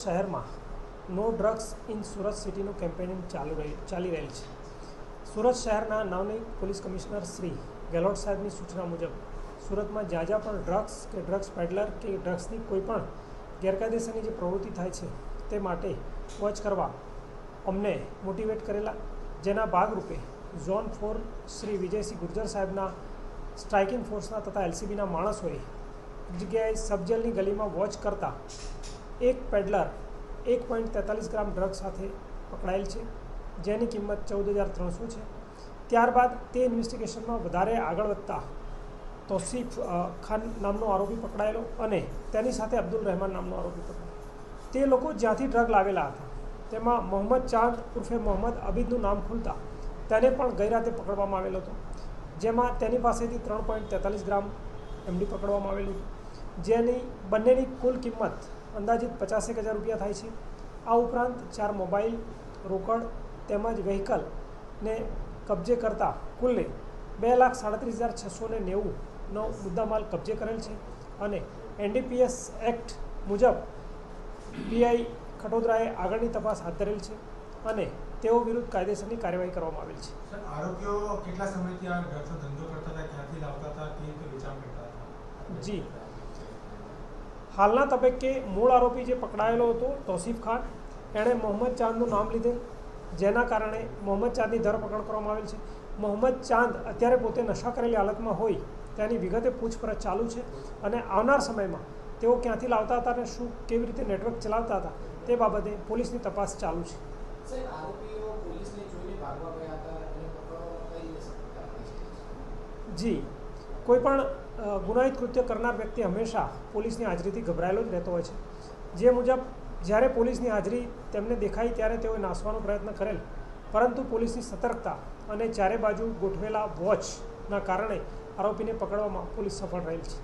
શહેરમાં no drugs in Surat સિટીનું campaigning ચાલી રહેલ છે. સુરત શહેરના નવનિયુક્ત પોલીસ કમિશનર શ્રી ગેહલોત સાહેબની સૂચના મુજબ સુરતમાં જ્યાં પણ ડ્રગ્સ કે ડ્રગ્સ પેડલર કે ડ્રગ્સની કોઈ પણ ગેરકાયદેસરની જે પ્રવૃત્તિ થાય છે તે માટે વોચ કરવા અમને મોટિવેટ કરેલા, જેના ભાગરૂપે ઝોન 4 શ્રી વિજયસિંહ ગુર્જર સાહેબના સ્ટ્રાઇકિંગ ફોર્સના તથા એલસીબીના માણસોએ જગ્યાએ સબજેલની ગલીમાં વોચ કરતા એક પેડલર 1.43 ગ્રામ ડ્રગ સાથે પકડાયેલ છે, જેની કિંમત 14,300 છે. ત્યારબાદ તે ઇન્વેસ્ટિગેશનમાં વધારે આગળ વધતા તોસીફ ખાન નામનો આરોપી પકડાયેલો અને તેની સાથે અબ્દુલ રહેમાન નામનો આરોપી પકડાયેલો. તે લોકો જ્યાંથી ડ્રગ લાવેલા હતા તેમાં મોહમ્મદ ચાંદ ઉર્ફે મોહમ્મદ અબીદનું નામ ખુલતા તેને પણ ગઈ રાતે પકડવામાં આવેલો હતો, જેમાં તેની પાસેથી 3.43 ગ્રામ એમડી પકડવામાં આવેલું હતું, જેની બંનેની કુલ કિંમત અંદાજિત 50,000 રૂપિયા થાય છે. આ ઉપરાંત 4 મોબાઈલ, રોકડ તેમજ વ્હીકલને કબજે કરતા કુલ્લે 2,37,690નો મુદ્દામાલ કબજે કરેલ છે અને NDPS એક્ટ મુજબ પીઆઈ ખટોદરાએ આગળની તપાસ હાથ ધરેલ છે અને તેઓ વિરુદ્ધ કાયદેસરની કાર્યવાહી કરવામાં આવેલ છે. આરોપીઓ કેટલા સમયથી આ ડ્રગ્સનો ધંધો કરતા હતા, ક્યાંથી લાવતા હતા, કેવી રીતે વેચાણ કરતા હતા? જી, હાલના તબક્કે મૂળ આરોપી જે પકડાયેલો હતો તોસીફ ખાન, એણે મોહમ્મદ ચાંદનું નામ લીધેલ, જેના કારણે મોહમ્મદ ચાંદની ધરપકડ કરવામાં આવેલ છે. મોહમ્મદ ચાંદ અત્યારે પોતે નશા કરેલી હાલતમાં હોય તેની વિગતે પૂછપરછ ચાલુ છે અને આવનાર સમયમાં તેઓ ક્યાંથી લાવતા હતા અને શું કેવી રીતે નેટવર્ક ચલાવતા હતા તે બાબતે પોલીસની તપાસ ચાલુ છે. જી, કોઈ પણ ગુનાહિત કૃત્ય કરનાર વ્યક્તિ હંમેશા પોલીસની હાજરીથી ગભરાયેલો જ રહેતો હોય છે. જે મુજબ જ્યારે પોલીસની હાજરી તેમને દેખાઈ ત્યારે તેઓએ નાસવાનો પ્રયત્ન કરેલ, પરંતુ પોલીસની સતર્કતા અને ચારે બાજુ ગોઠવેલા વોચના કારણે આરોપીને પકડવામાં પોલીસ સફળ રહેલ છે.